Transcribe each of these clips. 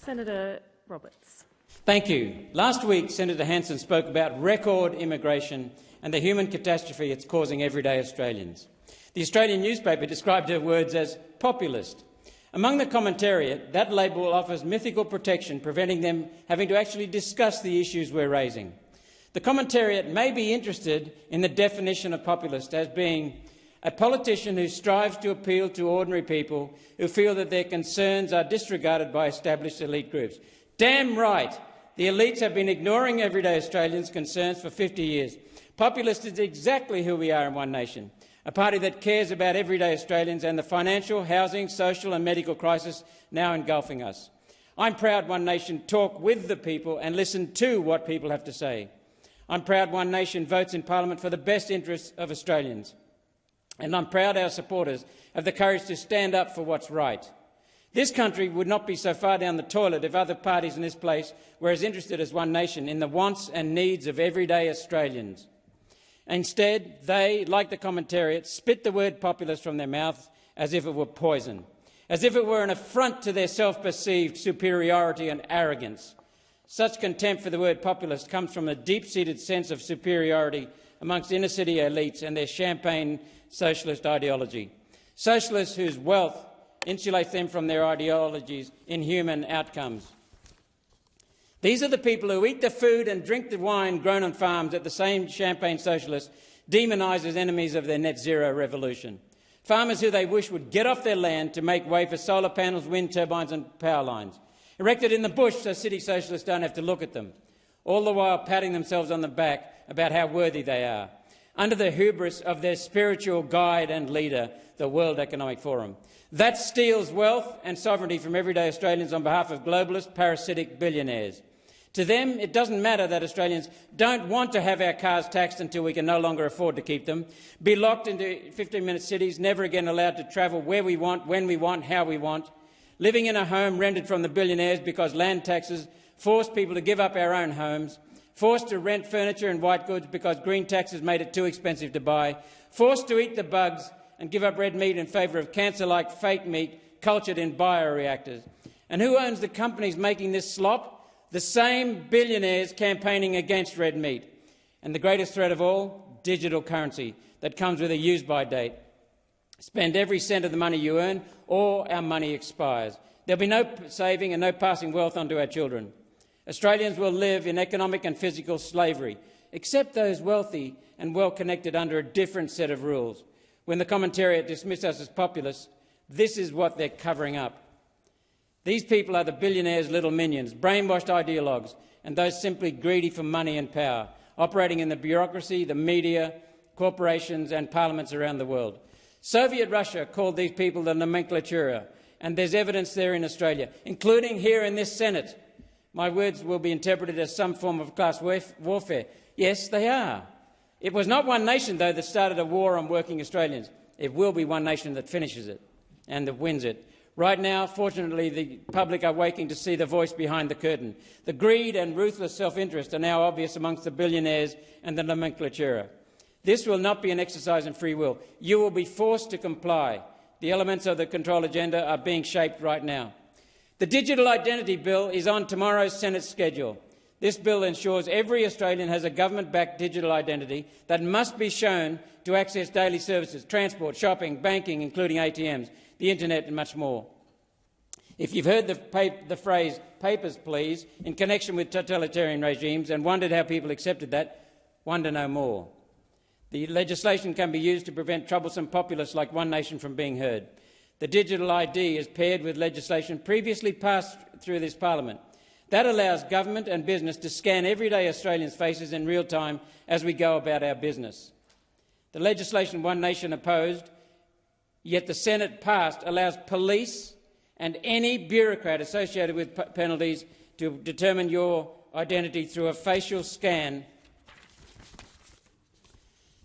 Senator Roberts. Thank you. Last week, Senator Hanson spoke about record immigration and the human catastrophe it's causing everyday Australians. The Australian newspaper described her words as populist. Among the commentariat, that label offers mythical protection, preventing them having to actually discuss the issues we're raising. The commentariat may be interested in the definition of populist as being a politician who strives to appeal to ordinary people who feel that their concerns are disregarded by established elite groups. Damn right! The elites have been ignoring everyday Australians' concerns for 50 years. Populist is exactly who we are in One Nation, a party that cares about everyday Australians and the financial, housing, social and medical crisis now engulfing us. I'm proud One Nation talk with the people and listen to what people have to say. I'm proud One Nation votes in Parliament for the best interests of Australians. And I'm proud our supporters have the courage to stand up for what's right. This country would not be so far down the toilet if other parties in this place were as interested as One Nation in the wants and needs of everyday Australians. Instead, they, like the commentariat, spit the word populist from their mouths as if it were poison, as if it were an affront to their self-perceived superiority and arrogance. Such contempt for the word populist comes from a deep-seated sense of superiority amongst inner-city elites and their champagne socialist ideology. Socialists whose wealth insulates them from their ideologies' inhuman outcomes. These are the people who eat the food and drink the wine grown on farms that the same champagne socialists demonise as enemies of their net-zero revolution. Farmers who they wish would get off their land to make way for solar panels, wind turbines and power lines, erected in the bush so city socialists don't have to look at them, all the while patting themselves on the back about how worthy they are, under the hubris of their spiritual guide and leader, the World Economic Forum. That steals wealth and sovereignty from everyday Australians on behalf of globalist, parasitic billionaires. To them, it doesn't matter that Australians don't want to have our cars taxed until we can no longer afford to keep them, be locked into 15-minute cities, never again allowed to travel where we want, when we want, how we want, living in a home rented from the billionaires because land taxes force people to give up our own homes, forced to rent furniture and white goods because green taxes made it too expensive to buy, forced to eat the bugs and give up red meat in favour of cancer-like fake meat cultured in bioreactors. And who owns the companies making this slop? The same billionaires campaigning against red meat. And the greatest threat of all, digital currency that comes with a use-by date. Spend every cent of the money you earn or our money expires. There'll be no saving and no passing wealth onto our children. Australians will live in economic and physical slavery, except those wealthy and well-connected under a different set of rules. When the commentariat dismiss us as populists, this is what they're covering up. These people are the billionaires' little minions, brainwashed ideologues, and those simply greedy for money and power, operating in the bureaucracy, the media, corporations and parliaments around the world. Soviet Russia called these people the nomenclatura, and there's evidence there in Australia, including here in this Senate. My words will be interpreted as some form of class warfare. Yes, they are. It was not One Nation, though, that started a war on working Australians. It will be One Nation that finishes it and that wins it. Right now, fortunately, the public are waking to see the voice behind the curtain. The greed and ruthless self-interest are now obvious amongst the billionaires and the nomenclatura. This will not be an exercise in free will. You will be forced to comply. The elements of the control agenda are being shaped right now. The Digital Identity Bill is on tomorrow's Senate schedule. This bill ensures every Australian has a government-backed digital identity that must be shown to access daily services, transport, shopping, banking, including ATMs, the internet and much more. If you've heard the phrase "papers, please" in connection with totalitarian regimes and wondered how people accepted that, wonder no more. The legislation can be used to prevent troublesome populists like One Nation from being heard. The digital ID is paired with legislation previously passed through this parliament. That allows government and business to scan everyday Australians' faces in real time as we go about our business. The legislation One Nation opposed, yet the Senate passed, allows police and any bureaucrat associated with penalties to determine your identity through a facial scan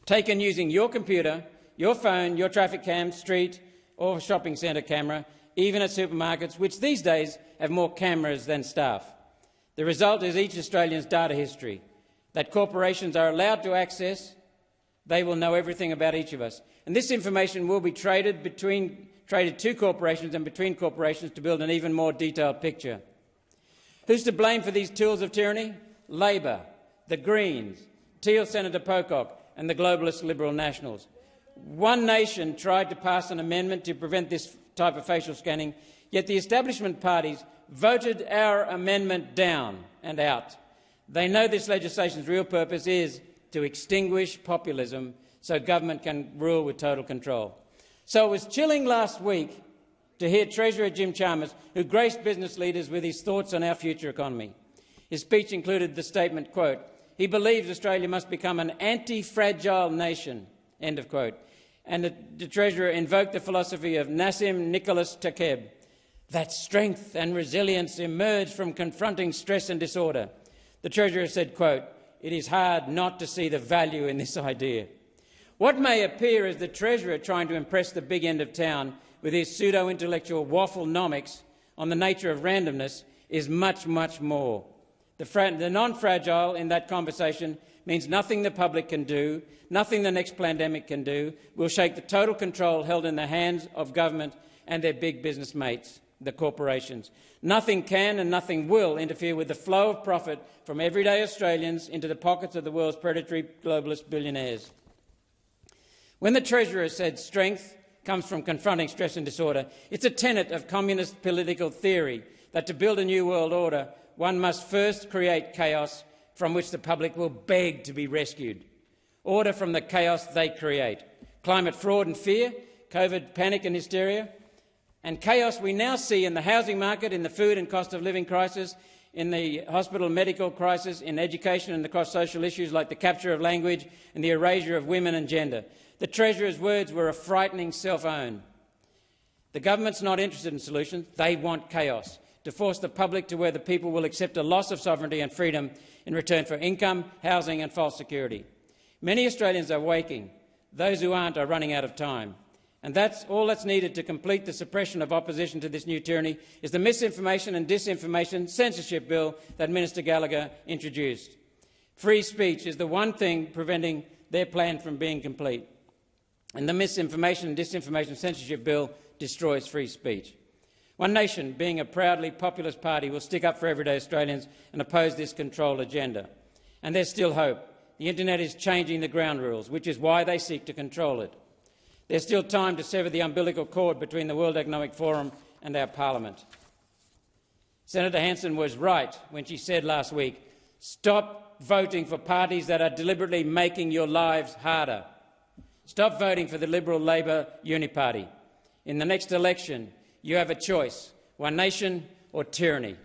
taken using your computer, your phone, your traffic cam, street or shopping centre camera, even at supermarkets, which these days have more cameras than staff. The result is each Australian's data history that corporations are allowed to access. They will know everything about each of us. And this information will be traded to corporations and between corporations to build an even more detailed picture. Who's to blame for these tools of tyranny? Labor, the Greens, Teal Senator Pocock and the globalist Liberal Nationals. One Nation tried to pass an amendment to prevent this type of facial scanning, yet the establishment parties voted our amendment down and out. They know this legislation's real purpose is to extinguish populism so government can rule with total control. So it was chilling last week to hear Treasurer Jim Chalmers, who graced business leaders with his thoughts on our future economy. His speech included the statement, quote, he believes Australia must become an anti-fragile nation, end of quote. And the Treasurer invoked the philosophy of Nassim Nicholas Taleb, that strength and resilience emerge from confronting stress and disorder. The Treasurer said, quote, it is hard not to see the value in this idea. What may appear as the Treasurer trying to impress the big end of town with his pseudo-intellectual waffle-nomics on the nature of randomness is much, much more. The non-fragile in that conversation means nothing the public can do, nothing the next pandemic can do, will shake the total control held in the hands of government and their big business mates, the corporations. Nothing can and nothing will interfere with the flow of profit from everyday Australians into the pockets of the world's predatory globalist billionaires. When the Treasurer said strength comes from confronting stress and disorder, it's a tenet of communist political theory that to build a new world order, one must first create chaos from which the public will beg to be rescued. Order from the chaos they create. Climate fraud and fear, COVID panic and hysteria, and chaos we now see in the housing market, in the food and cost of living crisis, in the hospital medical crisis, in education and across social issues like the capture of language and the erasure of women and gender. The Treasurer's words were a frightening self-own. The government's not interested in solutions, they want chaos, to force the public to where the people will accept a loss of sovereignty and freedom in return for income, housing and false security. Many Australians are waking. Those who aren't are running out of time. And that's all that's needed to complete the suppression of opposition to this new tyranny is the misinformation and disinformation censorship bill that Minister Gallagher introduced. Free speech is the one thing preventing their plan from being complete. And the misinformation and disinformation censorship bill destroys free speech. One Nation, being a proudly populist party, will stick up for everyday Australians and oppose this control agenda. And there's still hope. The internet is changing the ground rules, which is why they seek to control it. There's still time to sever the umbilical cord between the World Economic Forum and our parliament. Senator Hanson was right when she said last week, stop voting for parties that are deliberately making your lives harder. Stop voting for the Liberal-Labor Uniparty. In the next election, you have a choice, One Nation or tyranny.